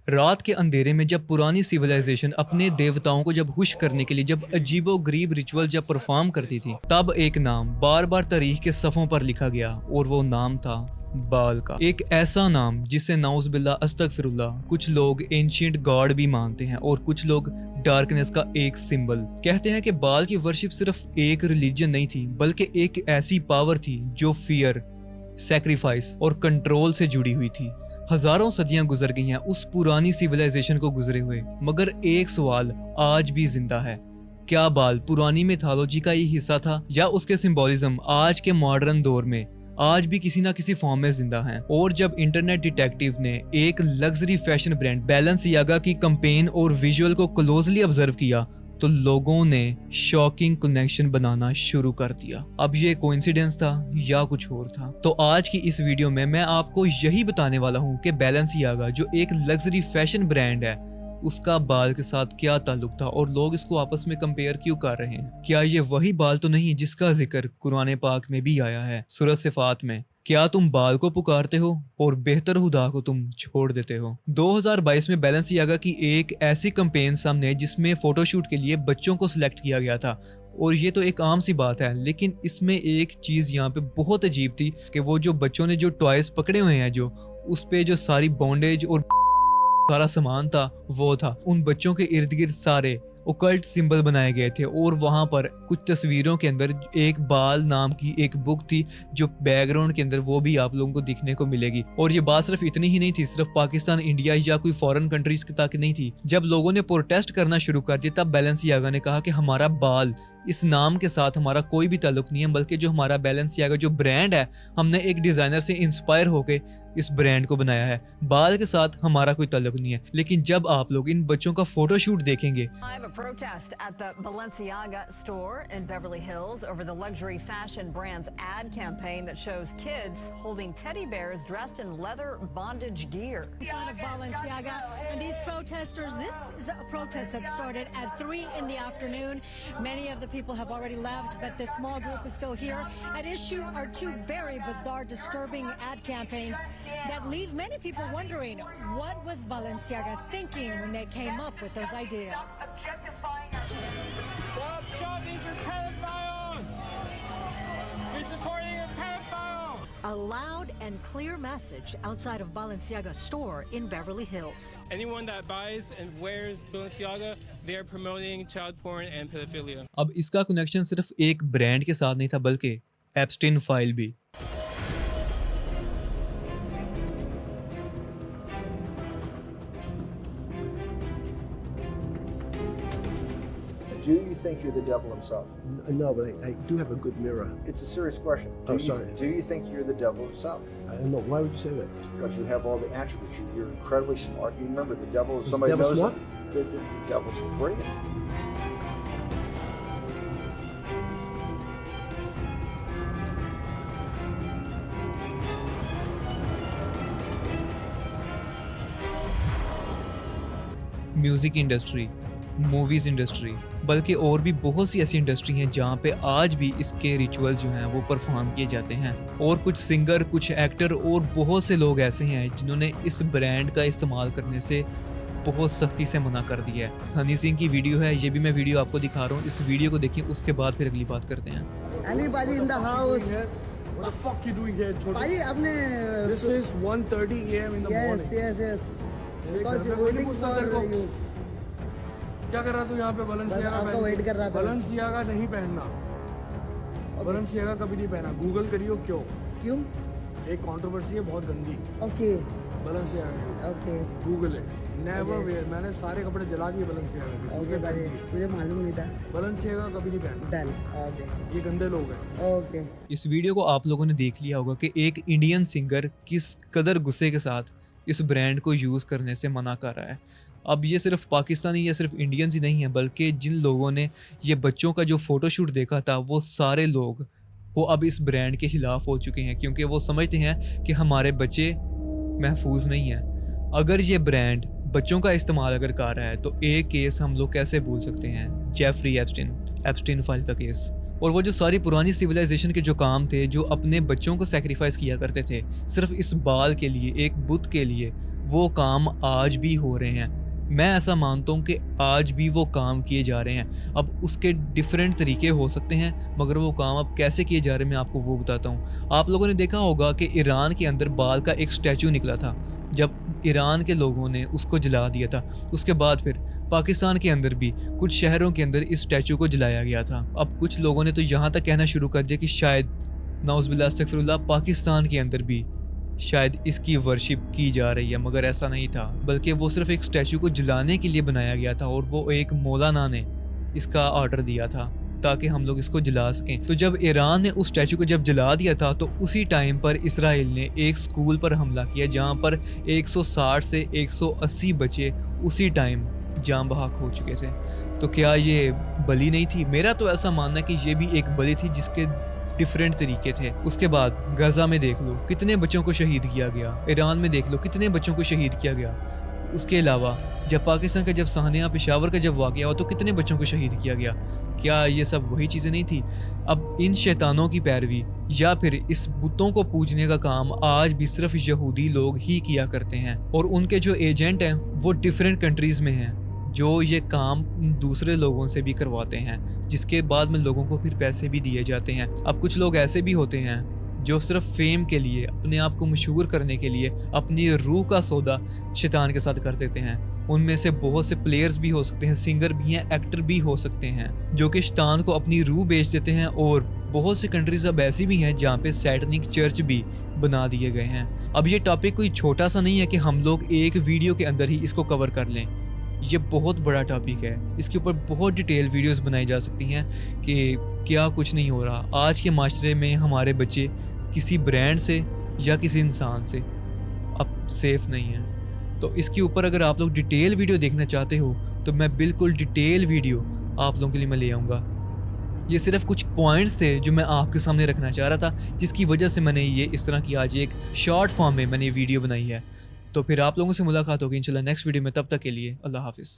रात के अंधेरे में जब पुरानी सिविलाइजेशन अपने देवताओं को जब खुश करने के लिए जब अजीबो-गरीब रिचुअल जब परफॉर्म करती थी, तब एक नाम बार-बार तारीख के सफ़ों पर लिखा गया और वो नाम था बाल का। एक ऐसा नाम जिसे नाउज़ुबिल्लाह अस्तगफिरुल्लाह कुछ लोग एंशिएंट गॉड भी मानते हैं और कुछ लोग डार्कनेस का एक सिंबल। कहते हैं कि बाल की वर्शिप सिर्फ एक रिलीजन नहीं थी, बल्कि एक ऐसी पावर थी जो फियर, सैक्रिफाइस और कंट्रोल से जुड़ी हुई थी। हजारों सदियां गुजर गई हैं उस पुरानी सिविलाइजेशन को गुजरे हुए, मगर एक सवाल आज भी जिंदा है। क्या बाल पुरानी मिथोलॉजी का ही हिस्सा था या उसके सिंबोलिज्म आज के मॉडर्न दौर में आज भी किसी ना किसी फॉर्म में जिंदा हैं? और जब इंटरनेट डिटेक्टिव ने एक लग्जरी फैशन ब्रांड बैलेंसियागा की कैंपेन और विजुअल को क्लोजली ऑब्जर्व किया, तो लोगों ने शॉकिंग कनेक्शन बनाना शुरू कर दिया। अब ये कोइंसिडेंस था या कुछ और था? तो आज की इस वीडियो में मैं आपको यही बताने वाला हूँ कि बैलेंसियागा जो एक लग्जरी फैशन ब्रांड है, उसका बाल के साथ क्या ताल्लुक था और लोग इसको आपस में कंपेयर क्यों कर रहे हैं। क्या ये वही बाल तो नहीं जिसका जिक्र कुरान पाक में भी आया है सूरह सिफात में? क्या तुम बाल को पुकारते हो और बेहतर खुदा को तुम छोड़ देते हो? 2022 में बैलेंसियागा की एक ऐसी कैंपेन सामने आई जिसमें फोटोशूट के लिए बच्चों को सिलेक्ट किया गया था। और ये तो एक आम सी बात है, लेकिन इसमें एक चीज यहाँ पे बहुत अजीब थी कि वो जो बच्चों ने जो टॉयज पकड़े हुए हैं, जो उस पे जो सारी बॉन्डेज और सारा सामान था, वो था उन बच्चों के इर्द गिर्द सारे ओकल्ट सिंबल बनाए गए थे। और वहां पर कुछ तस्वीरों के अंदर एक बाल नाम की एक बुक थी जो बैकग्राउंड के अंदर वो भी आप लोगों को दिखने को मिलेगी। और ये बात सिर्फ इतनी ही नहीं थी, सिर्फ पाकिस्तान, इंडिया या कोई फॉरेन कंट्रीज तक नहीं थी। जब लोगों ने प्रोटेस्ट करना शुरू कर दिया, तब बैलेंसियागा ने कहा कि हमारा बाल, इस नाम के साथ हमारा कोई भी ताल्लुक नहीं है, बल्कि जो हमारा बैलेंसियागा जो ब्रांड है, हमने एक डिजाइनर से इंस्पायर होके इस ब्रांड को बनाया है। बाल के साथ हमारा कोई ताल्लुक नहीं है। लेकिन जब आप लोग इन बच्चों का फोटोशूट देखेंगे, protest at the Balenciaga store in Beverly Hills over the luxury fashion brand's ad campaign that shows kids holding teddy bears dressed in leather bondage gear. In front of Balenciaga, and these protesters, this is a protest that started at 3 in the afternoon. Many of the people have already left, but this small group is still here. At issue are two very bizarre, disturbing ad campaigns that leave many people wondering, what was Balenciaga thinking when they came up with those ideas? Stop shopping for pedophiles! You're supporting a pedophile! A loud and clear message outside of Balenciaga store in Beverly Hills. Anyone that buys and wears Balenciaga, they are promoting child porn and pedophilia. अब इसका connection सिर्फ एक brand के साथ नहीं था, बल्कि Epstein file भी। Do you think you're the devil himself? No, but I do have a good mirror. It's a serious question. Sorry. Do you think you're the devil himself? I don't know. Why would you say that? Because you have all the attributes. You're incredibly smart. You remember, the devil is Is the somebody devil knows smart? The devil's brilliant. Music industry, movies industry, बल्कि और भी बहुत सी ऐसी industry हैं जहाँ पे आज भी इसके रिचुअल्स जो हैं वो परफॉर्म किए जाते हैं। और कुछ सिंगर, कुछ एक्टर और बहुत से लोग ऐसे हैं जिन्होंने इस ब्रांड का इस्तेमाल करने से बहुत सख्ती से मना कर दिया है। हनी सिंह की वीडियो है, ये भी मैं वीडियो आपको दिखा रहा हूँ। इस वीडियो को देखिए, उसके बाद फिर अगली बात करते हैं। Anybody in the house? What the fuck you doing here, Chotu? भाई आपने This is 1:30 a.m. in the yes morning. yes because घर में कोई नहीं waiting पूछता तेरे को? for you. क्या कर रहा तू यहाँ पे? बलेंसियागा आपका wait कर रहा था। बलेंसियागा नहीं पहनना। बलेंसियागा कभी नहीं पहना। गूगल करियो क्यों? क्यों? एक कंट्रोवर्सी है बहुत गंदी। Okay बलेंसियागा। okay गूगल है। Never wear. मैंने सारे कपड़े जला दिए बलेंसियागा के। okay भाई मुझे मालूम नहीं था। बलेंसियागा कभी नहीं पहनना। Done. Okay ये गंदे लोग हैं। okay. इस वीडियो को आप लोगों ने देख लिया होगा कि एक इंडियन सिंगर किस कदर गुस्से के साथ इस ब्रांड को यूज़ करने से मना कर रहा है। अब ये सिर्फ पाकिस्तानी या सिर्फ इंडियंस ही नहीं है, बल्कि जिन लोगों ने ये बच्चों का जो फोटोशूट देखा था, वो सारे लोग वो अब इस ब्रांड के खिलाफ हो चुके हैं, क्योंकि वो समझते हैं कि हमारे बच्चे महफूज नहीं हैं। अगर ये ब्रांड बच्चों का इस्तेमाल अगर कर रहा है, तो एक केस हम लोग कैसे भूल सकते हैं, जेफरी एप्स्टीन फाइल का केस। और वो जो सारी पुरानी सिविलाइजेशन के जो काम थे, जो अपने बच्चों को सेक्रीफाइस किया करते थे सिर्फ इस बाल के लिए, एक बुत के लिए, वो काम आज भी हो रहे हैं। मैं ऐसा मानता हूँ कि आज भी वो काम किए जा रहे हैं। अब उसके डिफरेंट तरीके हो सकते हैं, मगर वो काम अब कैसे किए जा रहे हैं मैं आपको वो बताता हूँ। आप लोगों ने देखा होगा कि ईरान के अंदर बाल का एक स्टैचू निकला था, जब ईरान के लोगों ने उसको जला दिया था। उसके बाद फिर पाकिस्तान के अंदर भी कुछ शहरों के अंदर इस स्टैचू को जलाया गया था। अब कुछ लोगों ने तो यहाँ तक कहना शुरू कर दिया कि शायद नाउज़ुबिल्लाह अस्तगफिरुल्लाह पाकिस्तान के अंदर भी शायद इसकी वर्शिप की जा रही है, मगर ऐसा नहीं था, बल्कि वो सिर्फ एक स्टैचू को जलाने के लिए बनाया गया था और वो एक मौलाना ने इसका ऑर्डर दिया था ताकि हम लोग इसको जला सकें। तो जब ईरान ने उस स्टैचू को जब जला दिया था तो उसी टाइम पर इसराइल ने एक स्कूल पर हमला किया जहाँ पर 160 से 180 बच्चे उसी टाइम जान बहक हो चुके थे। तो क्या ये बलि नहीं थी? मेरा तो ऐसा मानना है कि ये भी एक बलि थी जिसके डिफरेंट तरीके थे। उसके बाद गजा में देख लो कितने बच्चों को शहीद किया गया, ईरान में देख लो कितने बच्चों को शहीद किया गया। उसके अलावा जब पाकिस्तान का जब सानिया पेशावर का जब वाक़या हुआ तो कितने बच्चों को शहीद किया गया। क्या ये सब वही चीज़ें नहीं थी? अब इन शैतानों की पैरवी या फिर इस बुतों को पूजने का काम आज भी सिर्फ यहूदी लोग ही किया करते हैं और उनके जो एजेंट हैं वो डिफरेंट कंट्रीज़ में हैं जो ये काम दूसरे लोगों से भी करवाते हैं, जिसके बाद में लोगों को फिर पैसे भी दिए जाते हैं। अब कुछ लोग ऐसे भी होते हैं जो सिर्फ फेम के लिए, अपने आप को मशहूर करने के लिए अपनी रूह का सौदा शैतान के साथ कर देते हैं। उनमें से बहुत से प्लेयर्स भी हो सकते हैं, सिंगर भी हैं, एक्टर भी हो सकते हैं जो कि शैतान को अपनी रूह बेच देते हैं। और बहुत सी कंट्रीज अब ऐसी भी हैं जहाँ पे सैटनिक चर्च भी बना दिए गए हैं। अब ये टॉपिक कोई छोटा सा नहीं है कि हम लोग एक वीडियो के अंदर ही इसको कवर कर लें। ये बहुत बड़ा टॉपिक है, इसके ऊपर बहुत डिटेल वीडियोस बनाई जा सकती हैं कि क्या कुछ नहीं हो रहा। आज के माशरे में हमारे बच्चे किसी ब्रांड से या किसी इंसान से अब सेफ नहीं है। तो इसके ऊपर अगर आप लोग डिटेल वीडियो देखना चाहते हो तो मैं बिल्कुल डिटेल वीडियो आप लोगों के लिए मैं ले आऊँगा। ये सिर्फ कुछ पॉइंट्स थे जो मैं आपके सामने रखना चाह रहा था, जिसकी वजह से मैंने ये इस तरह की आज एक शॉर्ट फॉर्म में मैंने वीडियो बनाई है। तो फिर आप लोगों से मुलाकात होगी इंशाल्लाह नेक्स्ट वीडियो में। तब तक के लिए अल्लाह हाफिज़।